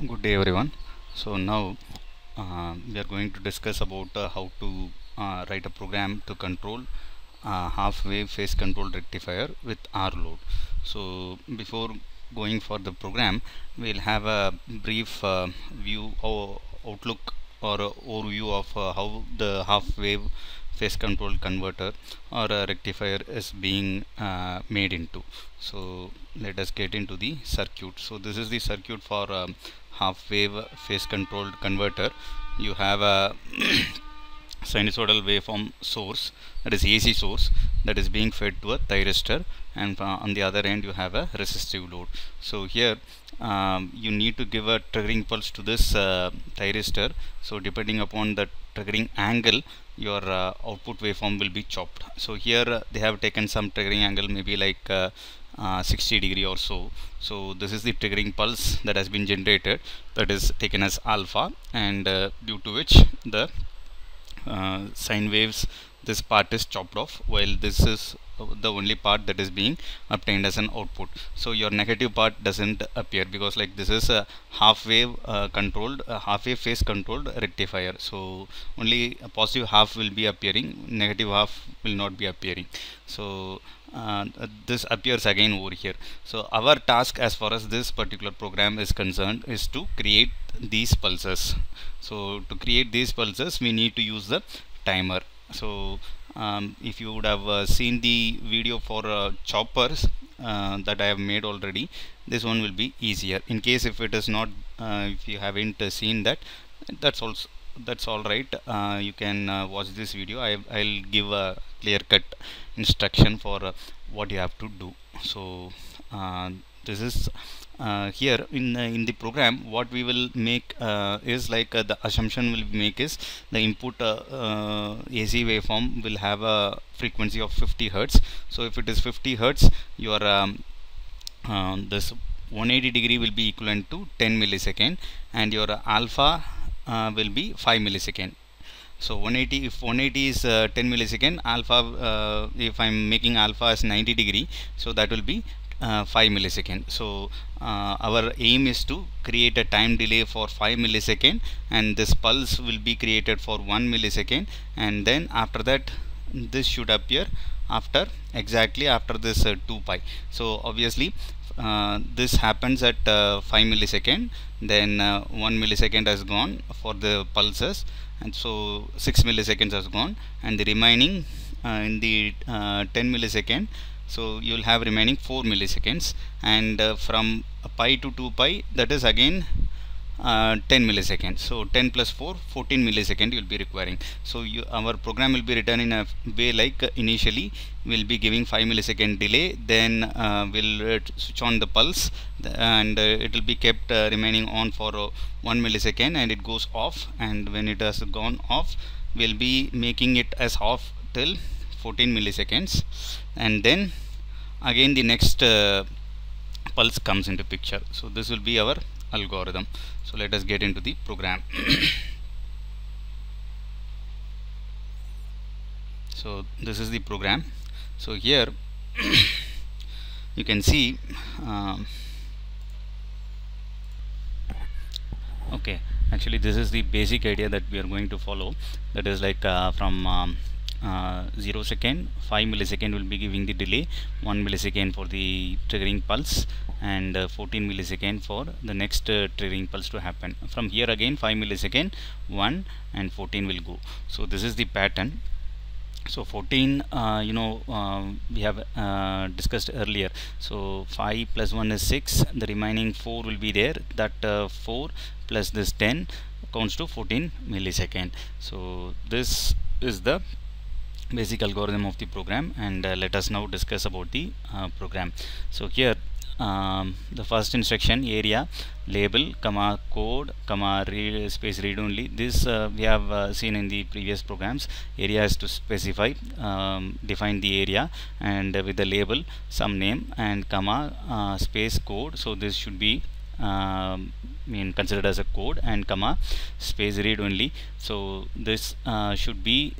Good day everyone. So now we are going to discuss about how to write a program to control half wave phase control rectifier with R load. So before going for the program, we'll have a brief view or outlook or overview of how the half wave phase control converter or a rectifier is being made into. So let us get into the circuit. So this is the circuit for half wave phase controlled converter. You have a sinusoidal waveform source, that is AC source, that is being fed to a thyristor, and on the other end you have a resistive load. So here you need to give a triggering pulse to this thyristor. So depending upon the triggering angle, your output waveform will be chopped. So here they have taken some triggering angle, maybe like 60 degree or so. So this is the triggering pulse that has been generated, that is taken as alpha, and due to which the sine waves, this part is chopped off, while this is the only part that is being obtained as an output. So your negative part doesn't appear, because like this is a half wave controlled half wave phase controlled rectifier. So only a positive half will be appearing, negative half will not be appearing. So this appears again over here. So our task as far as this particular program is concerned is to create these pulses. So to create these pulses we need to use the timer. So if you would have seen the video for choppers that I have made already, this one will be easier. In case if it is not, if you haven't seen that, that's all right. You can watch this video. I'll give a clear cut instruction for what you have to do. So this is here in the program, what we will make is like the assumption we'll make is the input AC waveform will have a frequency of 50 Hertz. So if it is 50 Hertz, your this 180 degree will be equivalent to 10 millisecond, and your alpha will be 5 millisecond. So 180, if 180 is 10 millisecond, alpha, if I'm making alpha as 90 degree, so that will be 5 millisecond. So our aim is to create a time delay for 5 millisecond, and this pulse will be created for 1 millisecond, and then after that this should appear after exactly after this 2 pi. So obviously this happens at 5 millisecond, then 1 millisecond has gone for the pulses, and so 6 milliseconds has gone, and the remaining in the 10 millisecond, so you will have remaining 4 milliseconds, and from pi to 2 pi, that is again 10 milliseconds. So 10 plus 4, 14 millisecond you will be requiring. So our program will be written in a way like initially we'll be giving 5 millisecond delay, then we'll switch on the pulse, and it will be kept remaining on for 1 millisecond, and it goes off, and when it has gone off, we'll be making it as off till 14 milliseconds, and then again the next pulse comes into picture. So this will be our algorithm. So let us get into the program. So this is the program. So here you can see okay, actually this is the basic idea that we are going to follow, that is like from 0 second, 5 millisecond will be giving the delay, 1 millisecond for the triggering pulse, and 14 millisecond for the next triggering pulse to happen. From here again 5 millisecond, 1 and 14 will go. So this is the pattern. So 14 we have discussed earlier. So 5 plus 1 is 6, the remaining 4 will be there, that 4 plus this 10 counts to 14 millisecond. So this is the basic algorithm of the program, and let us now discuss about the program. So here the first instruction, area label comma code comma read space read only. This we have seen in the previous programs. Area is to specify, define the area, and with the label some name, and comma space code. So this should be considered as a code, and comma space read only. So this should be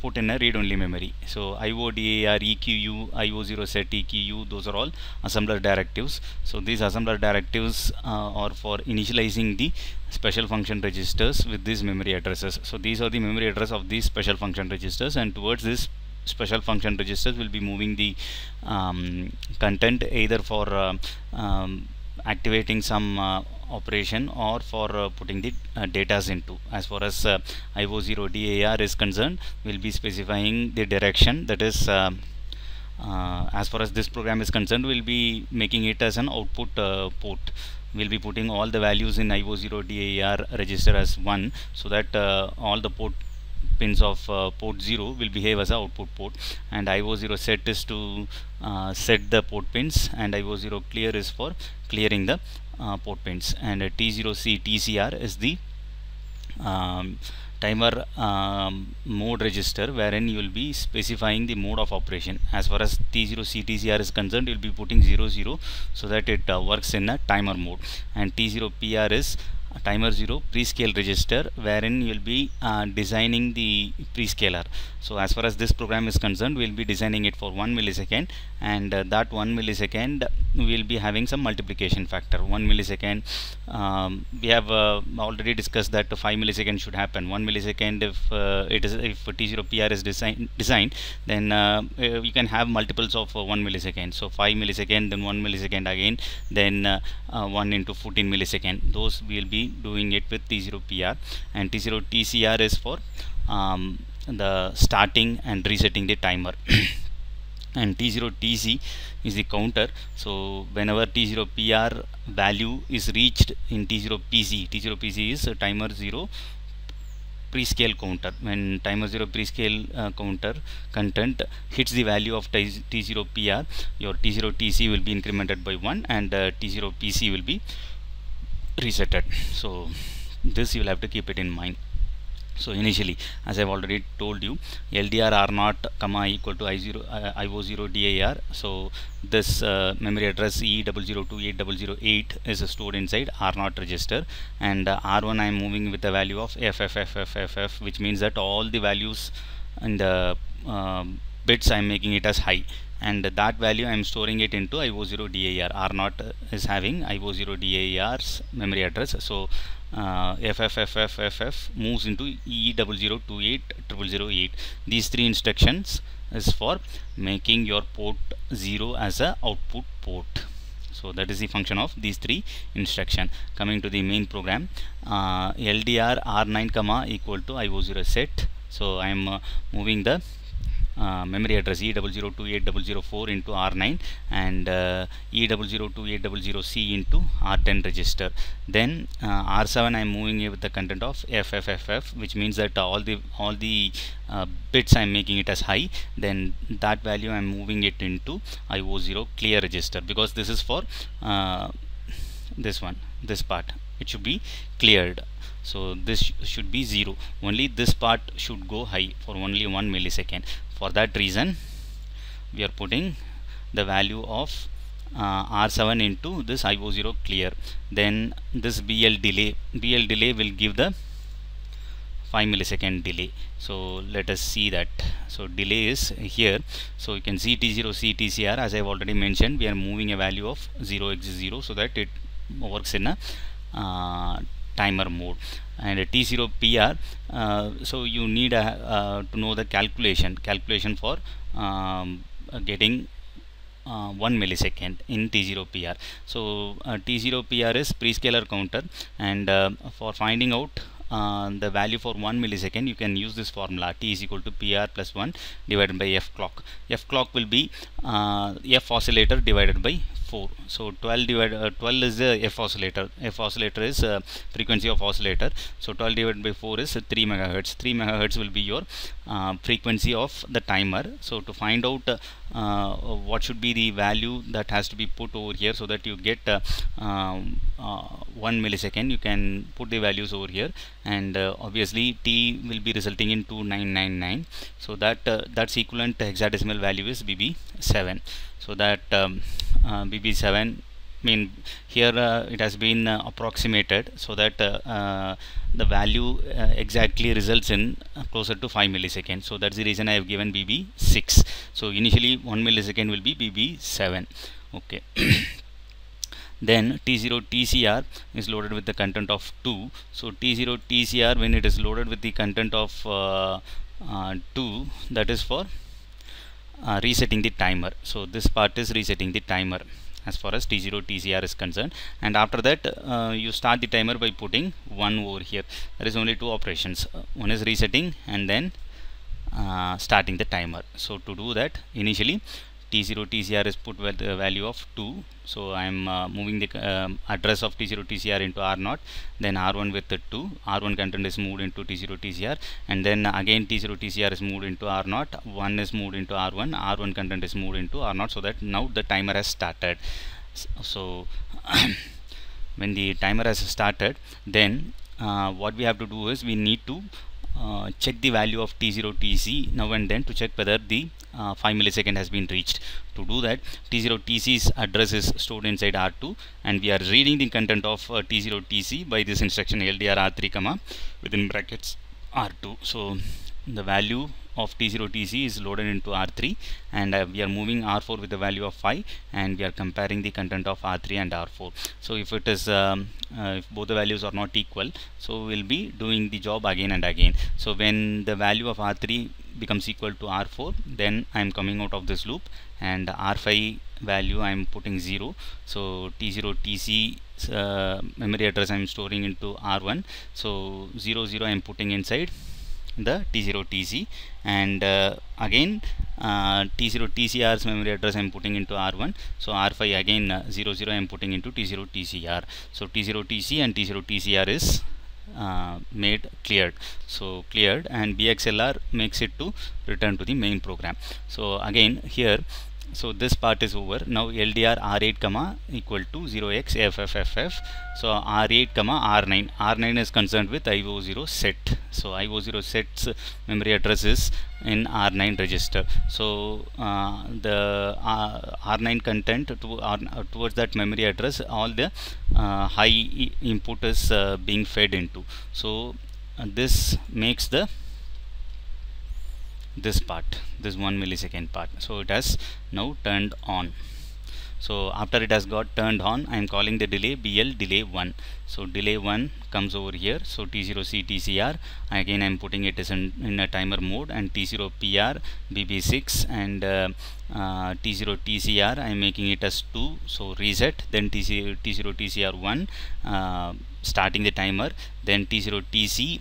put in a read-only memory. So IO DAR, EQU, IO0 set, EQU, those are all assembler directives. So these assembler directives are for initializing the special function registers with these memory addresses. So these are the memory address of these special function registers, and towards this special function registers will be moving the content, either for activating some operation or for putting the datas into. As far as IO0 DAR is concerned, we'll be specifying the direction, that is as far as this program is concerned, we'll be making it as an output port. We'll be putting all the values in IO0 DAR register as 1, so that all the port pins of port 0 will behave as an output port, and IO0 set is to set the port pins, and IO0 clear is for clearing the port pins, and T0C TCR is the timer mode register, wherein you will be specifying the mode of operation. As far as T0C TCR is concerned, you will be putting 00 so that it works in a timer mode, and T0PR is timer 0 prescale register, wherein you will be designing the prescaler. So as far as this program is concerned, we will be designing it for 1 millisecond, and that 1 millisecond we will be having some multiplication factor. 1 millisecond, we have already discussed that 5 milliseconds should happen. 1 millisecond, if T0PR is designed, then you can have multiples of 1 millisecond. So 5 millisecond, then 1 millisecond again, then 1 into 14 millisecond. Those we will be doing it with T0PR, and T0 TCR is for the starting and resetting the timer. And T0 TC is the counter. So whenever T0 PR value is reached in T0 PC, T0 PC is a timer 0 prescale counter. When timer 0 prescale counter content hits the value of T0 PR, your T0 TC will be incremented by 1, and T0 PC will be resetted. So this you will have to keep it in mind. So initially, as I've already told you, LDR R0 comma equal to IO0 DAR. So this memory address E002808 is stored inside R0 register, and R1 I am moving with the value of FFFFFF, which means that all the values in the bits I am making it as high, and that value I am storing it into IO0 DAR. R0 is having IO0 DAR's memory address. So FFFFFF moves into E00280008. These three instructions is for making your port 0 as a output port. So that is the function of these three instruction. Coming to the main program, LDR R9 comma equal to IO0 set. So I am moving the memory address E002804 into R9, and E002800C into R10 register. Then R7 I am moving it with the content of FFFF, which means that all the bits I am making it as high. Then that value I am moving it into IO0 clear register, because this is for this part, it should be cleared. So this should be 0. Only this part should go high for only 1 millisecond. For that reason, we are putting the value of R7 into this IO0 clear. Then this BL delay will give the 5 millisecond delay. So let us see that. So delay is here. So you can see T0C TCR, as I have already mentioned, we are moving a value of 0x0 so that it works in a timer mode. And a T0 PR, so you need to know the calculation for getting 1 millisecond in T0 PR. So T0 PR is prescaler counter, and for finding out the value for 1 millisecond, you can use this formula: T is equal to PR plus 1 divided by F clock. F clock will be F oscillator divided by 4. So 12 is the F oscillator. F oscillator is frequency of oscillator. So 12 divided by 4 is 3 megahertz. 3 megahertz will be your frequency of the timer. So to find out what should be the value that has to be put over here, so that you get 1 millisecond, you can put the values over here, and obviously T will be resulting in 2999. So that's equivalent hexadecimal value is BB7. So that BB7 mean here it has been approximated so that the value exactly results in closer to 5 milliseconds. So that's the reason I have given BB6. So initially 1 millisecond will be BB7. Okay. Then T0 TCR is loaded with the content of 2. So T0 TCR, when it is loaded with the content of 2, that is for resetting the timer. So this part is resetting the timer as far as T0 TCR is concerned, and after that you start the timer by putting 1 over here. There is only two operations, one is resetting and then starting the timer. So to do that, initially T0 TCR is put with the value of 2. So I am moving the address of T0 TCR into R0, then R1 with the 2, R1 content is moved into T0 TCR, and then again T0 TCR is moved into R0, 1 is moved into R1, R1 content is moved into R0, so that now the timer has started. So when the timer has started, then what we have to do is we need to check the value of T0 TC now and then to check whether the 5 millisecond has been reached. To do that, T0 TC's address is stored inside R2, and we are reading the content of T0 TC by this instruction LDR R3 comma within brackets R2. So the value of T0 TC is loaded into R3, and we are moving R4 with the value of 5, and we are comparing the content of R3 and R4. So if it is if both the values are not equal, so we'll be doing the job again and again. So when the value of R3 becomes equal to R4, then I am coming out of this loop, and R5 value I am putting 0. So T0 TC memory address I am storing into R1, so 0 0 I am putting inside the T0 TC, and again T0 TCR's memory address I am putting into R1, so R5 again 0 0 I am putting into T0 TCR. So T0 TC and T0 TCR is made cleared, so cleared, and BXLR makes it to return to the main program. So again here, so this part is over. Now LDR R8 comma equal to 0xFFFF. So R8 comma R9. R9 is concerned with IO0 set. So IO0 set's memory address is in R9 register. So the R9 content towards that memory address, all the high input is being fed into. So this makes the this part, this 1 millisecond part. So it has now turned on. So after it has got turned on, I am calling the delay BL delay 1. So delay 1 comes over here. So T0C TCR, again I am putting it as in a timer mode, and T0 PR BB6, and T0 TCR I am making it as 2. So reset, then T0 TCR 1, starting the timer, then T0 TC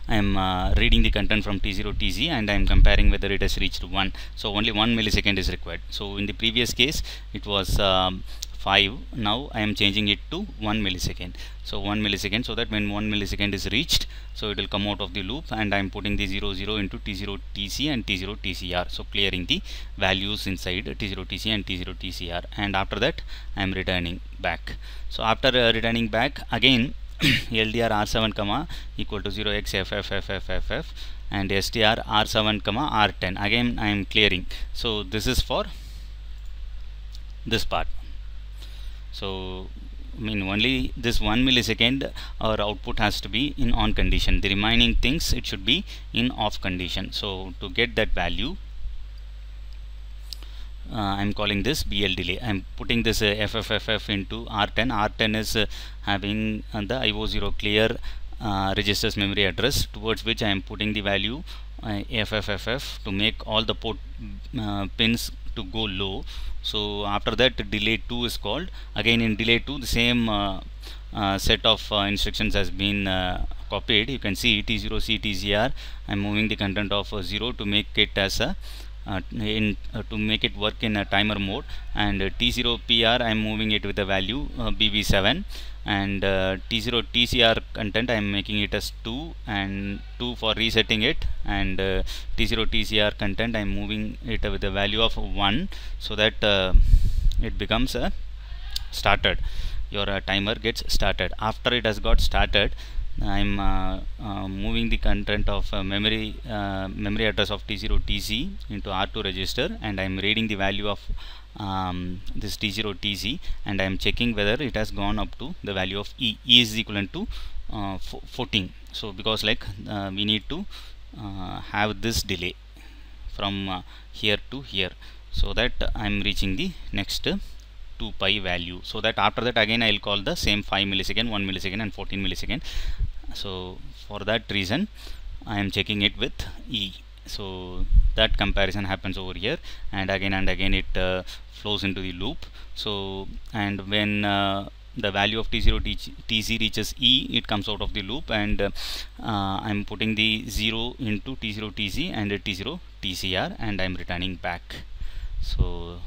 I am reading the content from T0 TC, and I am comparing whether it has reached 1. So only 1 millisecond is required. So in the previous case it was 5. Now I am changing it to 1 millisecond. So 1 millisecond, so that when 1 millisecond is reached, so it will come out of the loop, and I am putting the 0 0 into T0 TC and T0 TCR. So clearing the values inside T0 TC and T0 TCR, and after that I am returning back. So after returning back, again LDR R7 comma equal to 0xFFFFF, and STR R7 comma R10. Again I am clearing. So this is for this part. So I mean only this 1 millisecond our output has to be in on condition. The remaining things it should be in off condition. So to get that value, I am calling this BL delay. I am putting this FFFF into R10. R10 is having the IO0 clear registers memory address, towards which I am putting the value FFFF to make all the port pins to go low. So after that delay 2 is called. Again in delay 2 the same set of instructions has been copied. You can see T0C TCR I am moving the content of 0 to make it as a to make it work in a timer mode, and T0 PR I am moving it with the value BB7, and T0 TCR content I am making it as 2, and 2 for resetting it, and T0 TCR content I am moving it with the value of 1, so that it becomes started. Your timer gets started. After it has got started, I'm moving the content of memory address of T0 TC into R2 register, and I'm reading the value of this T0 TC, and I'm checking whether it has gone up to the value of E. E is equivalent to 14. So because like we need to have this delay from here to here, so that I'm reaching the next 2 pi value. So that after that again I'll call the same 5 millisecond, 1 millisecond and 14 millisecond. So for that reason I am checking it with E. So that comparison happens over here, and again it flows into the loop. So and when the value of T0 TC reaches E, it comes out of the loop, and I'm putting the 0 into T0 TC and T0 TCR, and I'm returning back. So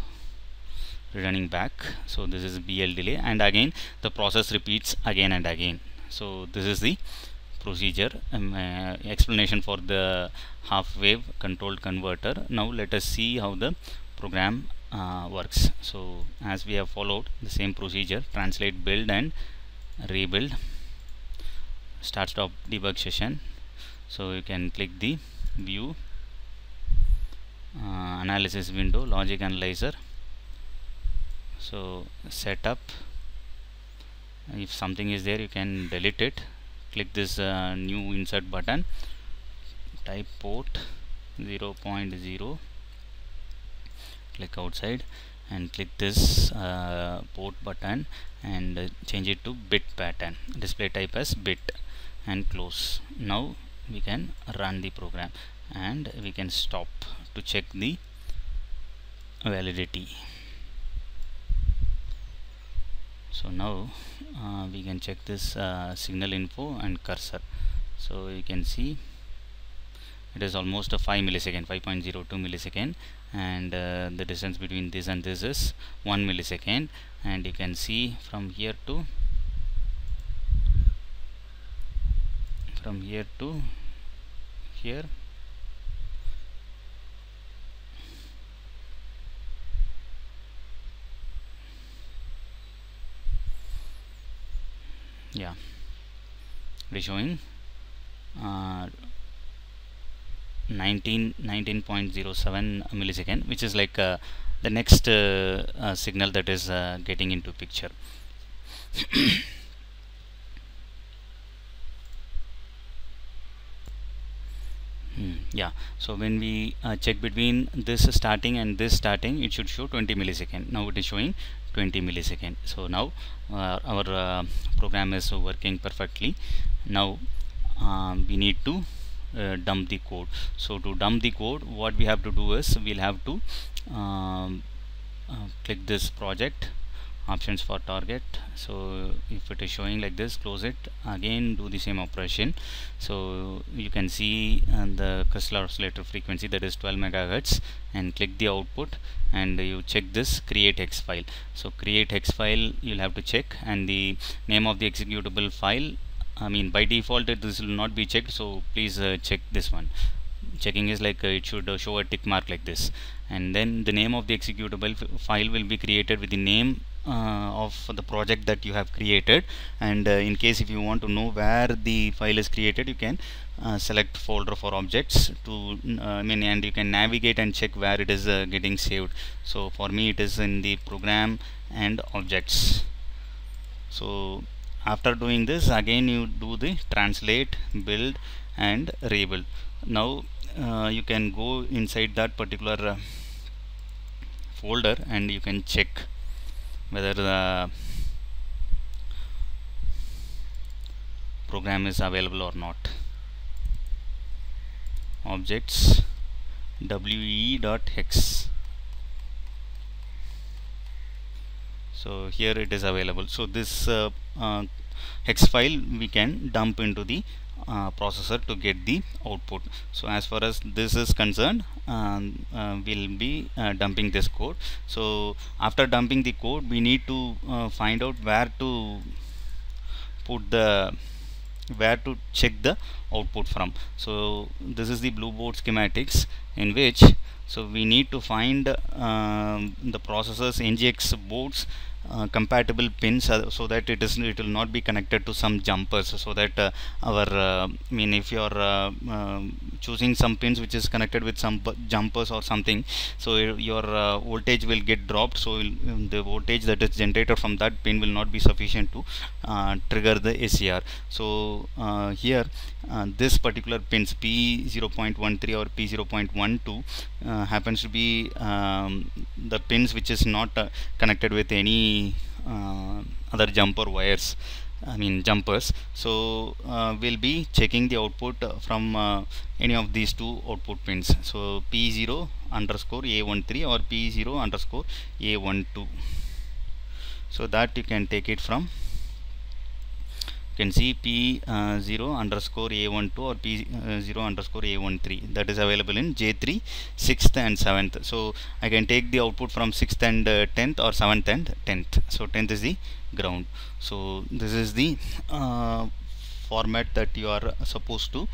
this is BL delay, and again the process repeats again and again. So this is the procedure explanation for the half wave controlled converter. Now let us see how the program works. So as we have followed the same procedure, translate, build and rebuild, start stop debug session. So you can click the view analysis window, logic analyzer. So setup, if something is there you can delete it. Click this new insert button, type port 0.0, click outside and click this port button and change it to bit pattern, display type as bit, and close. Now we can run the program and we can stop to check the validity. So now we can check this signal info and cursor. So you can see it is almost a 5 millisecond, 5.02 millisecond, and the distance between this and this is 1 millisecond, and you can see from here to here. Yeah, it is showing 19.07 millisecond, which is like the next signal that is getting into picture. Yeah, so when we check between this starting and this starting, it should show 20 millisecond. Now it is showing 20 millisecond. So now our program is working perfectly. Now we need to dump the code. So to dump the code, what we have to do is we'll have to click this project, options for target. So if it is showing like this, close it, again do the same operation. So you can see the crystal oscillator frequency, that is 12 megahertz, and click the output and you check this create hex file. So create hex file you'll have to check, and the name of the executable file, I mean by default this will not be checked, so please check this one. Checking is like it should show a tick mark like this, and then the name of the executable file will be created with the name of the project that you have created. And in case if you want to know where the file is created, you can select folder for objects to and you can navigate and check where it is getting saved. So for me it is in the program and objects. So after doing this, again you do the translate, build and rebuild. Now you can go inside that particular folder and you can check whether the program is available or not. Objects we.hex. So here it is available. So this hex file we can dump into the processor to get the output. So as far as this is concerned, we'll be dumping this code. So after dumping the code, we need to find out where to check the output from. So this is the blue board schematics, in which so we need to find the processor's NGX boards compatible pins, so that it will not be connected to some jumpers, so that our I mean, if you are choosing some pins which is connected with some jumpers or something, so your voltage will get dropped, so the voltage that is generated from that pin will not be sufficient to trigger the ACR. So here this particular pins P0.13 or P0.12 happens to be the pins which is not connected with any other jumper wires, I mean jumpers. So we'll be checking the output from any of these two output pins, so P0 underscore A13 or P0 underscore A12. so that you can take it from, you can see P0 underscore A12 or P0 underscore A13, that is available in J3, 6th and 7th. So I can take the output from 6th and 10th or 7th and 10th. So 10th is the ground. So this is the format that you are supposed to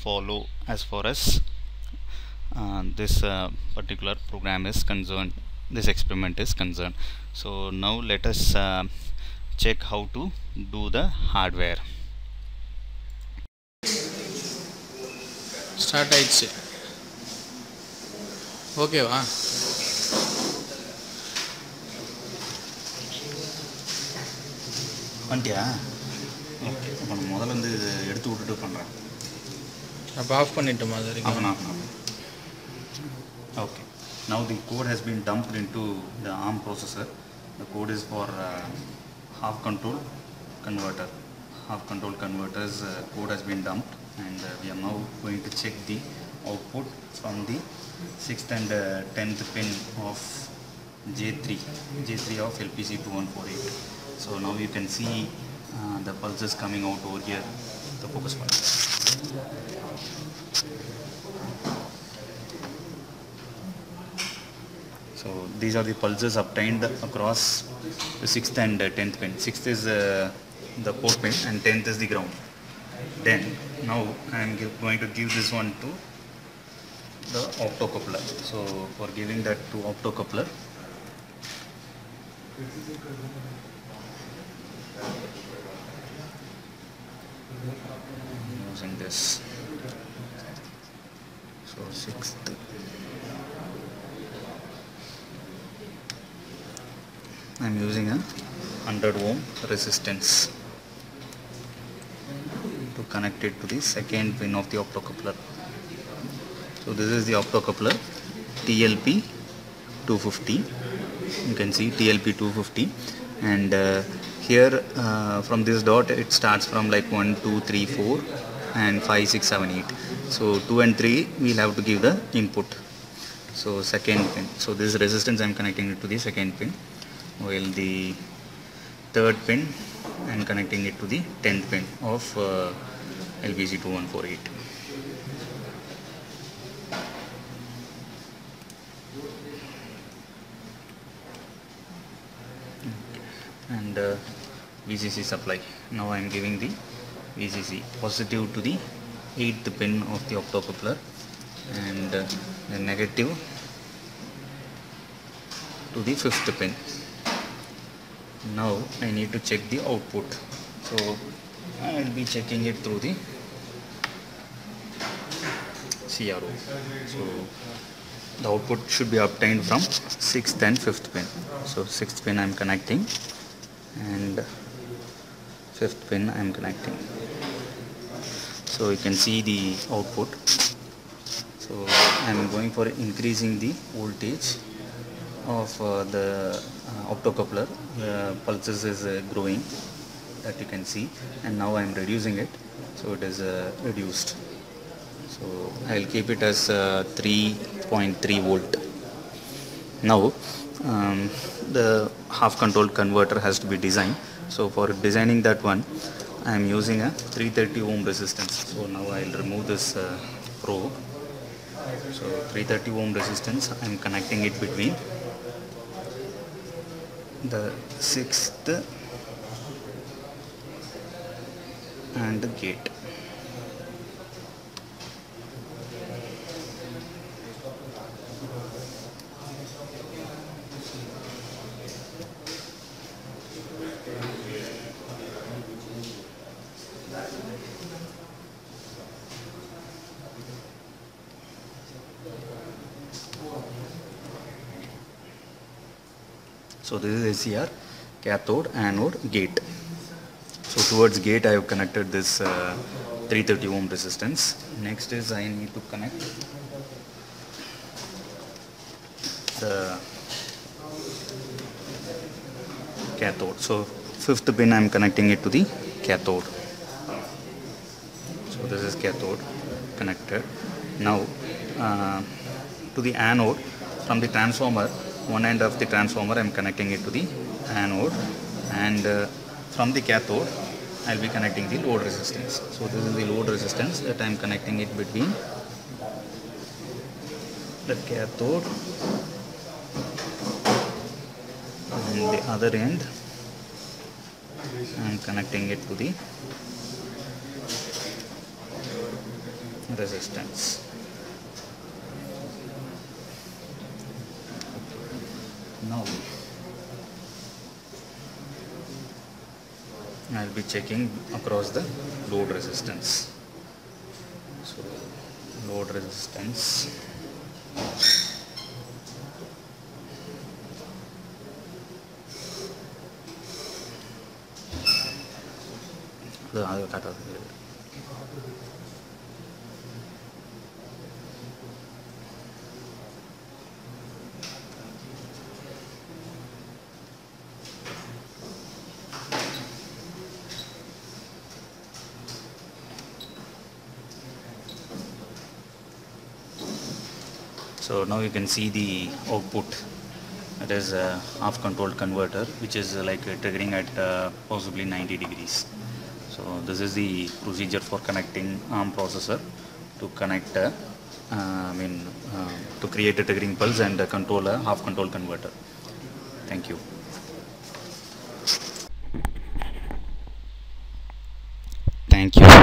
follow as far as this particular program is concerned, this experiment is concerned. So now let us check how to do the hardware. Start ஆயிடுச்சு. ஓகேவா? வந்துட்டியா? Okay, அப்போ நான் முதல்ல வந்து எடுத்து விட்டுட்டு பண்ணுறேன். அப்போ ஆஃப் பண்ணிட்டோமா? அது வரைக்கும். Okay, now the code has been dumped into the ARM processor. The code is for half control converter. Half control converters code has been dumped, and we are now going to check the output from the 6th and 10th pin of J3 of LPC2148. So now you can see the pulses coming out over here, the focus point. So these are the pulses obtained across the 6th and 10th pin. 6th is the port pin and 10th is the ground. Then now I am going to give this one to the optocoupler. So for giving that to optocoupler, using this. So 6th. I am using a 100 ohm resistance to connect it to the second pin of the optocoupler. So this is the optocoupler TLP 250. You can see TLP 250, and here from this dot it starts from like 1, 2, 3, 4 and 5, 6, 7, 8. So 2 and 3 we'll have to give the input. So second pin. So this resistance I am connecting it to the second pin, while the third pin I am connecting it to the 10th pin of LPC2148. And VCC supply. Now I am giving the VCC positive to the 8th pin of the optocoupler, and the negative to the 5th pin. Now I need to check the output. So I will be checking it through the CRO. So the output should be obtained from 6th and 5th pin. So 6th pin I am connecting, and 5th pin I am connecting. So you can see the output. So I am going for increasing the voltage of the optocoupler. The pulses is growing, that you can see, and now I am reducing it, so it is reduced. So I will keep it as 3.3 volt. Now the half control converter has to be designed. So for designing that one, I am using a 330 ohm resistance. So now I will remove this probe. So 330 ohm resistance, I am connecting it between the 6th and the gate. So this is SCR, cathode, anode, gate. So towards gate I have connected this 330 ohm resistance. Next is I need to connect the cathode. So fifth pin I am connecting it to the cathode. So this is cathode connected. Now to the anode, from the transformer, one end of the transformer I am connecting it to the anode, and from the cathode I will be connecting the load resistance. So this is the load resistance that I am connecting it between the cathode and the other end I am connecting it to the resistance. Now I will be checking across the load resistance. So load resistance, so now you can see the output. It is a half controlled converter which is like triggering at possibly 90 degrees. So this is the procedure for connecting ARM processor to connect to create a triggering pulse and control a half controlled converter. Thank you. Thank you.